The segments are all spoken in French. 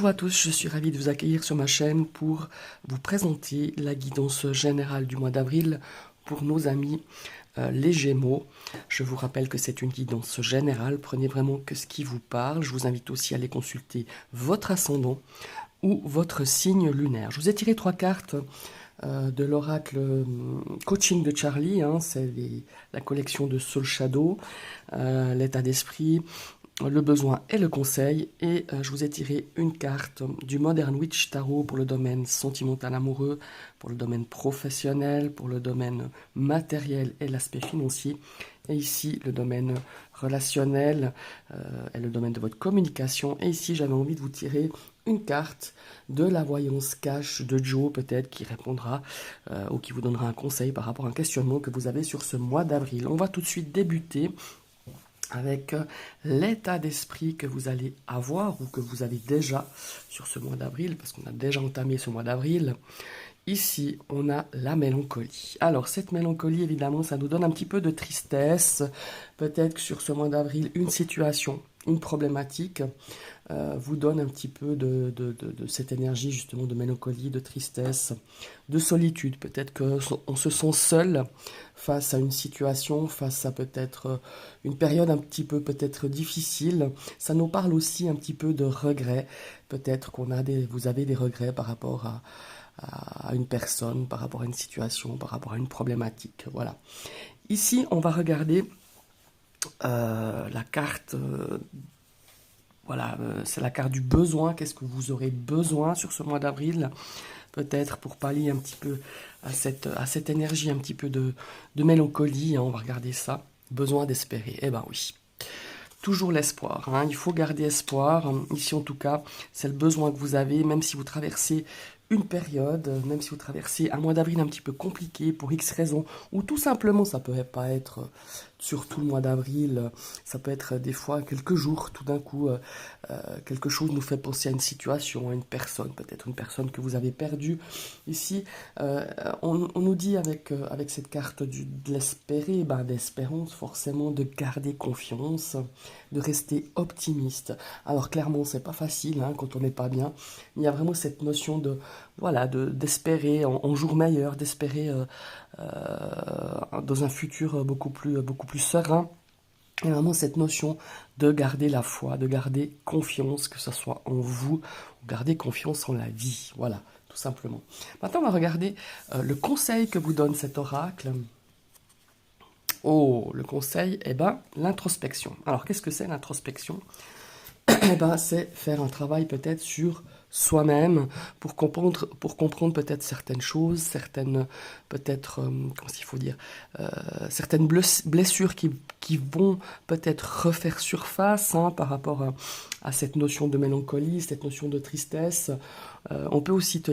à tous, je suis ravi de vous accueillir sur ma chaîne pour vous présenter la guidance générale du mois d'avril pour nos amis les Gémeaux. Je vous rappelle que c'est une guidance générale, prenez vraiment que ce qui vous parle. Je vous invite aussi à aller consulter votre ascendant ou votre signe lunaire. Je vous ai tiré 3 cartes de l'oracle coaching de Charlie, hein, c'est la collection de Soul Shadow, l'état d'esprit, le besoin et le conseil. Et je vous ai tiré une carte du Modern Witch Tarot pour le domaine sentimental amoureux, pour le domaine professionnel, pour le domaine matériel et l'aspect financier. Et ici, le domaine relationnel et le domaine de votre communication. Et ici, j'avais envie de vous tirer une carte de la voyance cash de Joe, peut-être, qui répondra ou qui vous donnera un conseil par rapport à un questionnement que vous avez sur ce mois d'avril. On va tout de suite débuter avec l'état d'esprit que vous allez avoir ou que vous avez déjà sur ce mois d'avril, parce qu'on a déjà entamé ce mois d'avril. Ici, on a la mélancolie. Alors, cette mélancolie, évidemment, ça nous donne un petit peu de tristesse. Peut-être que sur ce mois d'avril, une situation, une problématique vous donne un petit peu de cette énergie, justement, de mélancolie, de tristesse, de solitude. Peut-être qu'on se sent seul face à une situation, face à peut-être une période un petit peu peut-être difficile. Ça nous parle aussi un petit peu de regrets. Peut-être vous avez des regrets par rapport à une personne, par rapport à une situation, par rapport à une problématique. Voilà. Ici, on va regarder la carte. Voilà, c'est la carte du besoin. Qu'est-ce que vous aurez besoin sur ce mois d'avril? Peut-être pour pallier un petit peu à cette énergie, un petit peu de mélancolie. Hein, on va regarder ça. Besoin d'espérer. Eh ben oui. Toujours l'espoir, hein. Il faut garder espoir. Ici, en tout cas, c'est le besoin que vous avez, même si vous traversez une période, même si vous traversez un mois d'avril un petit peu compliqué pour X raisons, ou tout simplement, ça peut pas être sur tout le mois d'avril, ça peut être des fois quelques jours, tout d'un coup, quelque chose nous fait penser à une situation, à une personne, peut-être une personne que vous avez perdue. Ici, on nous dit avec cette carte de l'espérer, d'espérance, forcément, de garder confiance, de rester optimiste. Alors clairement, c'est pas facile hein, quand on n'est pas bien. Il y a vraiment cette notion d'espérer en jour meilleur, d'espérer dans un futur beaucoup plus serein. Et vraiment cette notion de garder la foi, de garder confiance, que ce soit en vous, ou garder confiance en la vie. Voilà, tout simplement. Maintenant, on va regarder le conseil que vous donne cet oracle. Oh, le conseil, l'introspection. Alors, qu'est-ce que c'est l'introspection? C'est faire un travail peut-être sur soi-même pour comprendre peut-être certaines choses, certaines peut-être comment il faut dire certaines blessures qui vont peut-être refaire surface hein, par rapport à cette notion de mélancolie, cette notion de tristesse. On peut aussi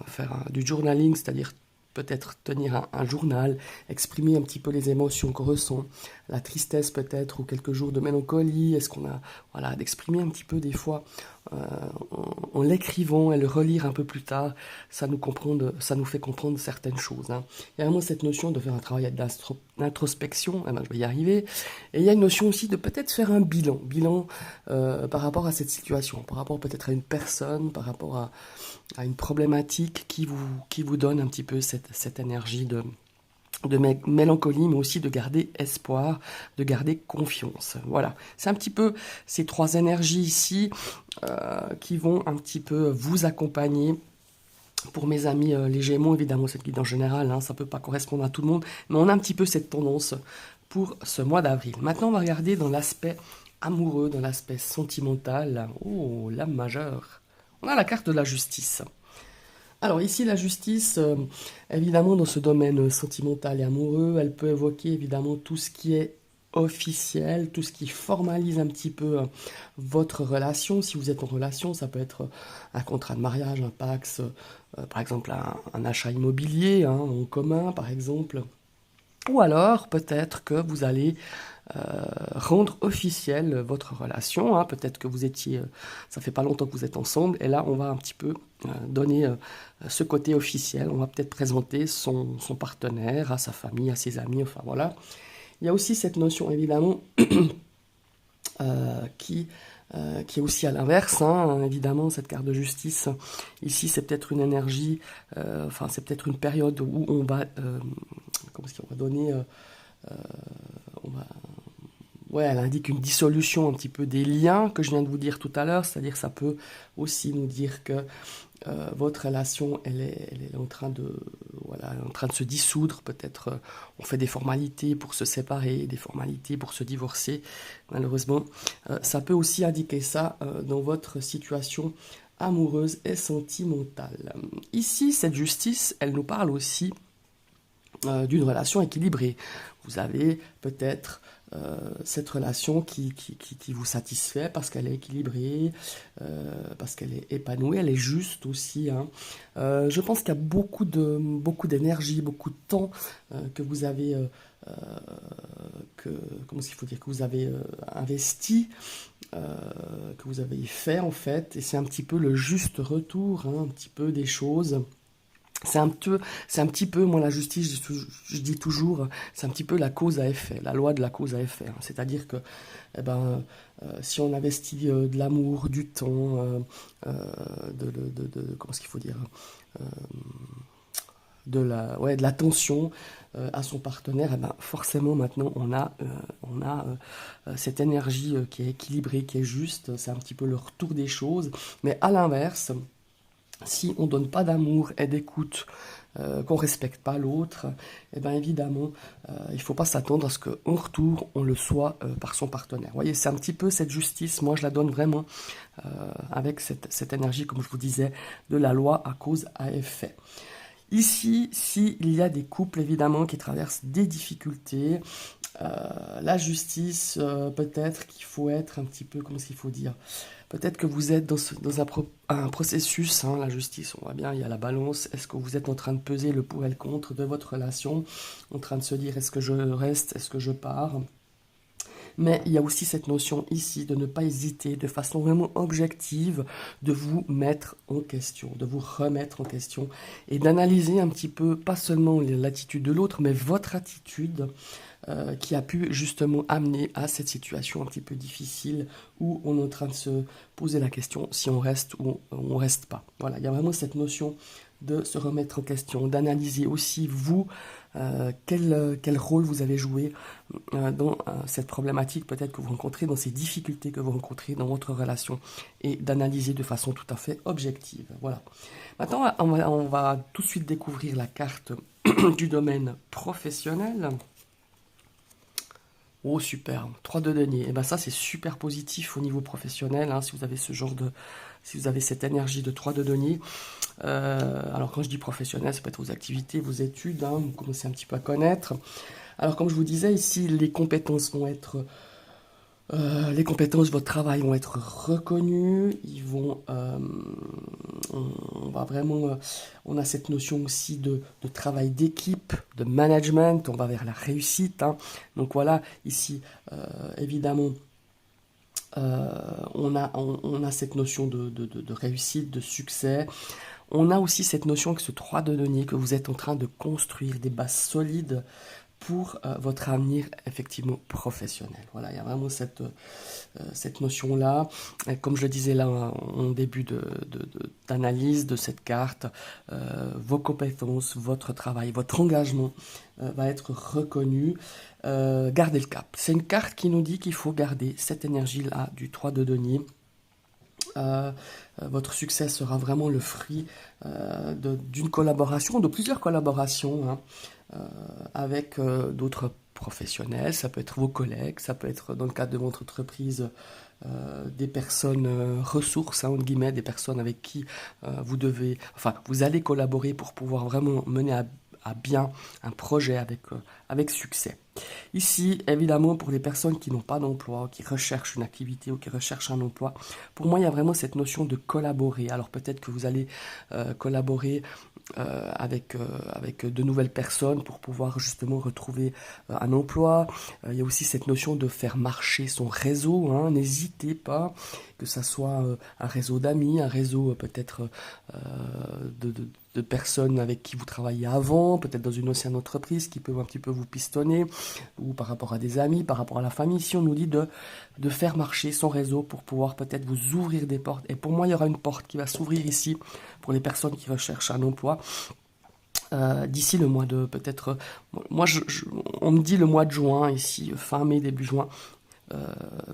faire du journaling, c'est-à-dire peut-être tenir un journal, exprimer un petit peu les émotions qu'on ressent, la tristesse peut-être, ou quelques jours de mélancolie, est-ce qu'on a, voilà, d'exprimer un petit peu des fois, en l'écrivant et le relire un peu plus tard, ça nous fait comprendre certaines choses. Hein. Il y a vraiment cette notion de faire un travail d'introspection, je vais y arriver, et il y a une notion aussi de peut-être faire un bilan par rapport à cette situation, par rapport peut-être à une personne, par rapport à une problématique qui vous donne un petit peu cette énergie de mélancolie, mais aussi de garder espoir, de garder confiance. Voilà, c'est un petit peu ces 3 énergies ici qui vont un petit peu vous accompagner. Pour mes amis les Gémeaux, évidemment, cette guide en général, hein, ça ne peut pas correspondre à tout le monde, mais on a un petit peu cette tendance pour ce mois d'avril. Maintenant, on va regarder dans l'aspect amoureux, dans l'aspect sentimental. Oh, l'âme majeure. On a la carte de la justice. Alors ici, la justice, évidemment, dans ce domaine sentimental et amoureux, elle peut évoquer évidemment tout ce qui est officiel, tout ce qui formalise un petit peu votre relation. Si vous êtes en relation, ça peut être un contrat de mariage, un Pacs, par exemple un achat immobilier hein, en commun, par exemple. Ou alors, peut-être que vous allez rendre officielle votre relation. Hein. Peut-être que ça fait pas longtemps que vous êtes ensemble, et là, on va un petit peu donner ce côté officiel. On va peut-être présenter son partenaire à sa famille, à ses amis, enfin voilà. Il y a aussi cette notion, évidemment, qui qui est aussi à l'inverse, hein, évidemment, cette carte de justice. Ici, c'est peut-être une énergie, enfin, c'est peut-être une période où on va, comment est-ce qu'on va donner, on va, ouais, elle indique une dissolution un petit peu des liens que je viens de vous dire tout à l'heure, c'est-à-dire ça peut aussi nous dire que votre relation, elle est en train de, voilà, en train de se dissoudre. Peut-être on fait des formalités pour se séparer, des formalités pour se divorcer. Malheureusement, ça peut aussi indiquer ça dans votre situation amoureuse et sentimentale. Ici, cette justice, elle nous parle aussi d'une relation équilibrée. Vous avez peut-être cette relation qui vous satisfait parce qu'elle est équilibrée, parce qu'elle est épanouie, elle est juste aussi, hein. Je pense qu'il y a beaucoup d'énergie, beaucoup de temps que vous avez, comment est-ce qu'il faut dire, que vous avez investi, que vous avez fait en fait, et c'est un petit peu le juste retour, hein, un petit peu des choses. C'est un petit peu, moi la justice, je dis toujours, c'est un petit peu la cause à effet, la loi de la cause à effet, hein. C'est-à-dire que, eh ben, si on investit de l'amour, du temps, comment est-ce qu'il faut dire, euh, ouais, de l'attention à son partenaire, eh ben, forcément maintenant on a cette énergie qui est équilibrée, qui est juste, c'est un petit peu le retour des choses, mais à l'inverse, si on ne donne pas d'amour et d'écoute, qu'on ne respecte pas l'autre, eh bien évidemment, il ne faut pas s'attendre à ce qu'en retour, on le soit par son partenaire. Vous voyez, c'est un petit peu cette justice, moi je la donne vraiment avec cette énergie, comme je vous disais, de la loi à cause à effet. Ici, s'il y a des couples évidemment qui traversent des difficultés, la justice, peut-être qu'il faut être un petit peu, comment est-ce qu'il faut dire, peut-être que vous êtes dans un processus, hein, la justice, on voit bien, il y a la balance, est-ce que vous êtes en train de peser le pour et le contre de votre relation, en train de se dire est-ce que je reste, est-ce que je pars? Mais il y a aussi cette notion ici de ne pas hésiter de façon vraiment objective de vous mettre en question, de vous remettre en question et d'analyser un petit peu, pas seulement l'attitude de l'autre, mais votre attitude qui a pu justement amener à cette situation un petit peu difficile où on est en train de se poser la question si on reste ou on reste pas. Voilà, il y a vraiment cette notion de se remettre en question, d'analyser aussi vous quel rôle vous avez joué dans cette problématique peut-être que vous rencontrez, dans ces difficultés que vous rencontrez dans votre relation et d'analyser de façon tout à fait objective. Voilà. Maintenant, on va tout de suite découvrir la carte du domaine professionnel. Oh super, 3 de denier. Et ben ça c'est super positif au niveau professionnel, hein, si vous avez si vous avez cette énergie de 3 de denier. Alors quand je dis professionnel, ça peut être vos activités, vos études, hein, vous commencez un petit peu à connaître. Alors comme je vous disais ici, les compétences vont être les compétences de votre travail vont être reconnues, on va vraiment, on a cette notion aussi de travail d'équipe, de management, on va vers la réussite, hein. Donc voilà, ici, évidemment, on a cette notion de réussite, de succès. On a aussi cette notion que ce 3 de denier, que vous êtes en train de construire des bases solides pour votre avenir effectivement professionnel. Voilà, il y a vraiment cette notion-là. Et comme je le disais là en début d'analyse de cette carte, vos compétences, votre travail, votre engagement va être reconnu. Gardez le cap. C'est une carte qui nous dit qu'il faut garder cette énergie-là du 3 de denier. Votre succès sera vraiment le fruit d'une collaboration, de plusieurs collaborations, hein, avec d'autres professionnels. Ça peut être vos collègues, ça peut être dans le cadre de votre entreprise des personnes ressources, hein, entre guillemets, des personnes avec qui vous allez collaborer pour pouvoir vraiment mener à bien un projet avec succès. Ici, évidemment, pour les personnes qui n'ont pas d'emploi, qui recherchent une activité ou qui recherchent un emploi, pour moi, il y a vraiment cette notion de collaborer. Alors peut-être que vous allez collaborer avec de nouvelles personnes pour pouvoir justement retrouver un emploi. Il y a aussi cette notion de faire marcher son réseau, hein. N'hésitez pas, que ça soit un réseau d'amis, un réseau peut-être de personnes avec qui vous travaillez avant, peut-être dans une ancienne entreprise qui peuvent un petit peu vous pistonner. ou par rapport à des amis, par rapport à la famille. Ici, on nous dit de faire marcher son réseau pour pouvoir peut-être vous ouvrir des portes. Et pour moi, il y aura une porte qui va s'ouvrir ici pour les personnes qui recherchent un emploi. D'ici le mois de peut-être, moi on me dit le mois de juin ici, fin mai, début juin,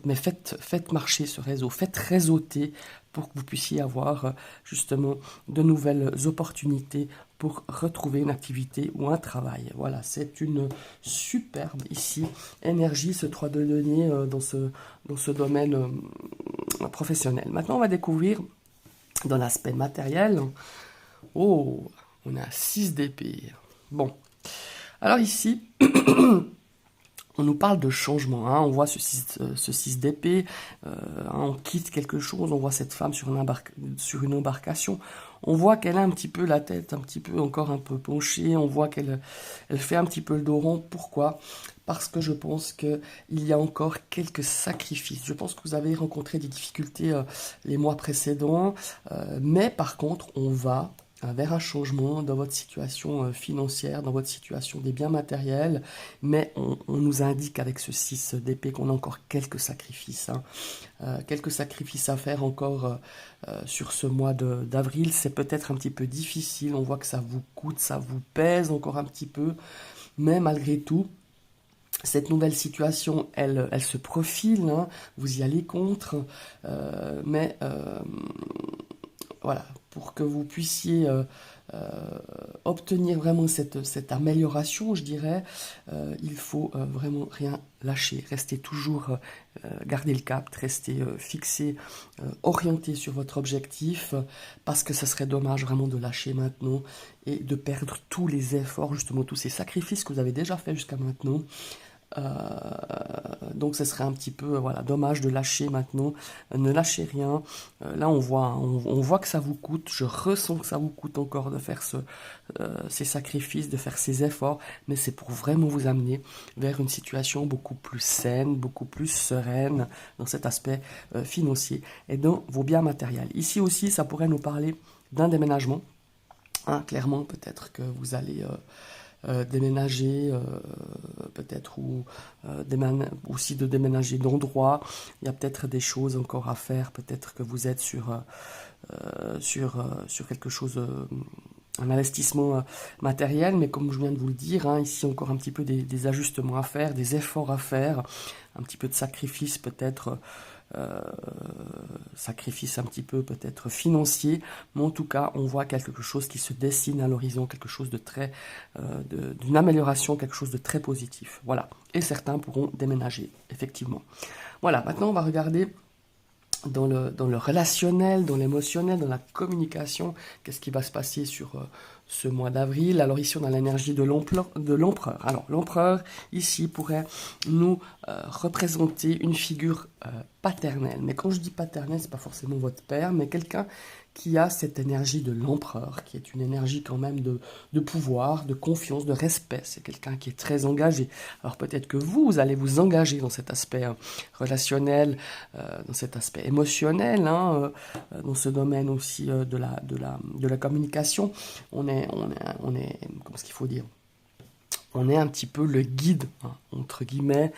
mais faites marcher ce réseau, faites réseauter pour que vous puissiez avoir justement de nouvelles opportunités pour retrouver une activité ou un travail. Voilà, c'est une superbe ici énergie, ce 3 de denier dans ce domaine professionnel. Maintenant, on va découvrir dans l'aspect matériel. Oh, on a 6 d'épée. Bon, alors ici, on nous parle de changement, hein. On voit ce 6 d'épée, on quitte quelque chose, on voit cette femme sur une embarcation, on voit qu'elle a un petit peu la tête, encore un peu penchée, on voit qu'elle fait un petit peu le dos rond. Pourquoi? Parce que je pense qu'il y a encore quelques sacrifices. Je pense que vous avez rencontré des difficultés les mois précédents, mais par contre, on va vers un changement dans votre situation financière, dans votre situation des biens matériels, mais on nous indique avec ce 6 d'épée qu'on a encore quelques sacrifices, hein. Quelques sacrifices à faire encore sur ce mois d'avril. C'est peut-être un petit peu difficile, on voit que ça vous coûte, ça vous pèse encore un petit peu, mais malgré tout, cette nouvelle situation, elle se profile, hein. Vous y allez contre, mais voilà, pour que vous puissiez obtenir vraiment cette amélioration, je dirais, il faut vraiment rien lâcher, rester toujours, garder le cap, rester fixé, orienté sur votre objectif, parce que ce serait dommage vraiment de lâcher maintenant et de perdre tous les efforts, justement tous ces sacrifices que vous avez déjà fait jusqu'à maintenant. Donc ce serait un petit peu voilà, dommage de lâcher maintenant. Ne lâchez rien. Là on voit que ça vous coûte, je ressens que ça vous coûte encore de faire ces sacrifices, de faire ces efforts, mais c'est pour vraiment vous amener vers une situation beaucoup plus saine, beaucoup plus sereine dans cet aspect financier et dans vos biens matériels. Ici aussi ça pourrait nous parler d'un déménagement, hein, clairement peut-être que vous allez déménager peut-être ou aussi de déménager d'endroit. Il y a peut-être des choses encore à faire, peut-être que vous êtes sur quelque chose, un investissement matériel, mais comme je viens de vous le dire, hein, ici encore un petit peu des ajustements à faire, des efforts à faire, un petit peu de sacrifice peut-être, sacrifice un petit peu peut-être financier, mais en tout cas on voit quelque chose qui se dessine à l'horizon, quelque chose de très d'une amélioration, quelque chose de très positif. Voilà, et certains pourront déménager effectivement. Voilà, maintenant on va regarder dans le relationnel, dans l'émotionnel, dans la communication, qu'est-ce qui va se passer sur ce mois d'avril. Alors ici on a l'énergie de l'empereur. Alors l'empereur ici pourrait nous représenter une figure paternelle. Mais quand je dis paternelle, c'est pas forcément votre père, mais quelqu'un qui a cette énergie de l'empereur, qui est une énergie quand même de pouvoir, de confiance, de respect. C'est quelqu'un qui est très engagé. Alors peut-être que vous allez vous engager dans cet aspect relationnel, dans cet aspect émotionnel, hein, dans ce domaine aussi de la communication. On est, comment est-ce qu'il faut dire? On est un petit peu le guide, hein, entre guillemets,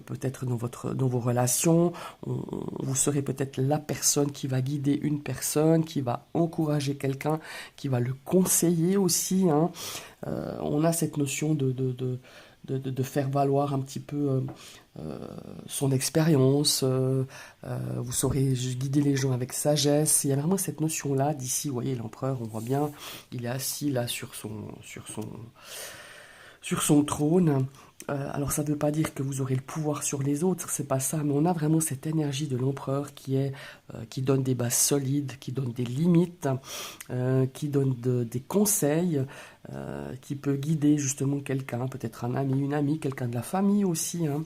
peut-être dans vos relations. Vous serez peut-être la personne qui va guider une personne, qui va encourager quelqu'un, qui va le conseiller aussi, hein. On a cette notion de faire valoir un petit peu son expérience, vous saurez guider les gens avec sagesse. Il y a vraiment cette notion-là d'ici, vous voyez l'empereur, on voit bien, il est assis là sur son trône. Alors ça ne veut pas dire que vous aurez le pouvoir sur les autres, c'est pas ça, mais on a vraiment cette énergie de l'empereur qui donne des bases solides, qui donne des limites, qui donne des conseils, qui peut guider justement quelqu'un, peut-être un ami, une amie, quelqu'un de la famille aussi, hein,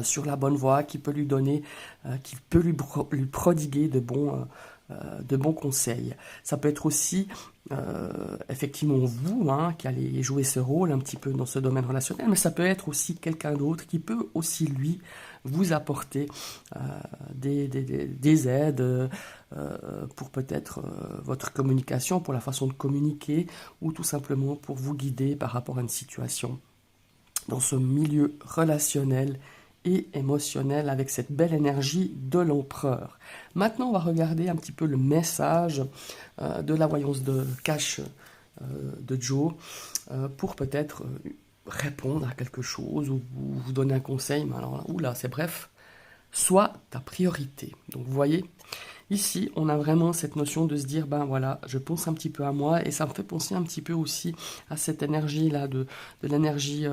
sur la bonne voie, qui peut lui donner, qui peut lui prodiguer de bons conseils. Ça peut être aussi effectivement vous, hein, qui allez jouer ce rôle un petit peu dans ce domaine relationnel, mais ça peut être aussi quelqu'un d'autre qui peut aussi lui vous apporter des aides pour peut-être votre communication, pour la façon de communiquer, ou tout simplement pour vous guider par rapport à une situation dans ce milieu relationnel et émotionnel avec cette belle énergie de l'empereur. Maintenant, on va regarder un petit peu le message de la voyance de cache de Joe pour peut-être répondre à quelque chose ou vous donner un conseil. Mais alors là, oula, c'est bref. Sois ta priorité. Donc vous voyez, ici, on a vraiment cette notion de se dire, ben voilà, je pense un petit peu à moi, et ça me fait penser un petit peu aussi à cette énergie-là, de l'énergie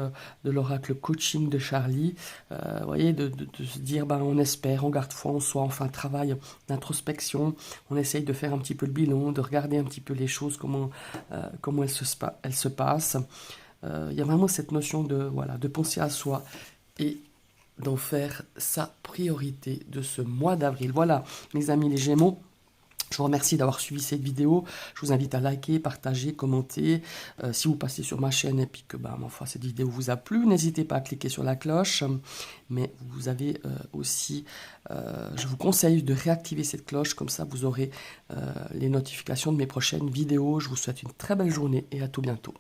de l'oracle coaching de Charlie. Vous voyez, de se dire, ben on espère, on garde foi en soi, on fait un travail d'introspection, on essaye de faire un petit peu le bilan, de regarder un petit peu les choses, comment elles se passent. Il y a vraiment cette notion de, voilà, de penser à soi et d'en faire sa priorité de ce mois d'avril. Voilà, mes amis les Gémeaux. Je vous remercie d'avoir suivi cette vidéo. Je vous invite à liker, partager, commenter. Si vous passez sur ma chaîne et puis que ma foi, cette vidéo vous a plu, n'hésitez pas à cliquer sur la cloche. Mais vous avez aussi, je vous conseille de réactiver cette cloche. Comme ça, vous aurez les notifications de mes prochaines vidéos. Je vous souhaite une très belle journée et à tout bientôt.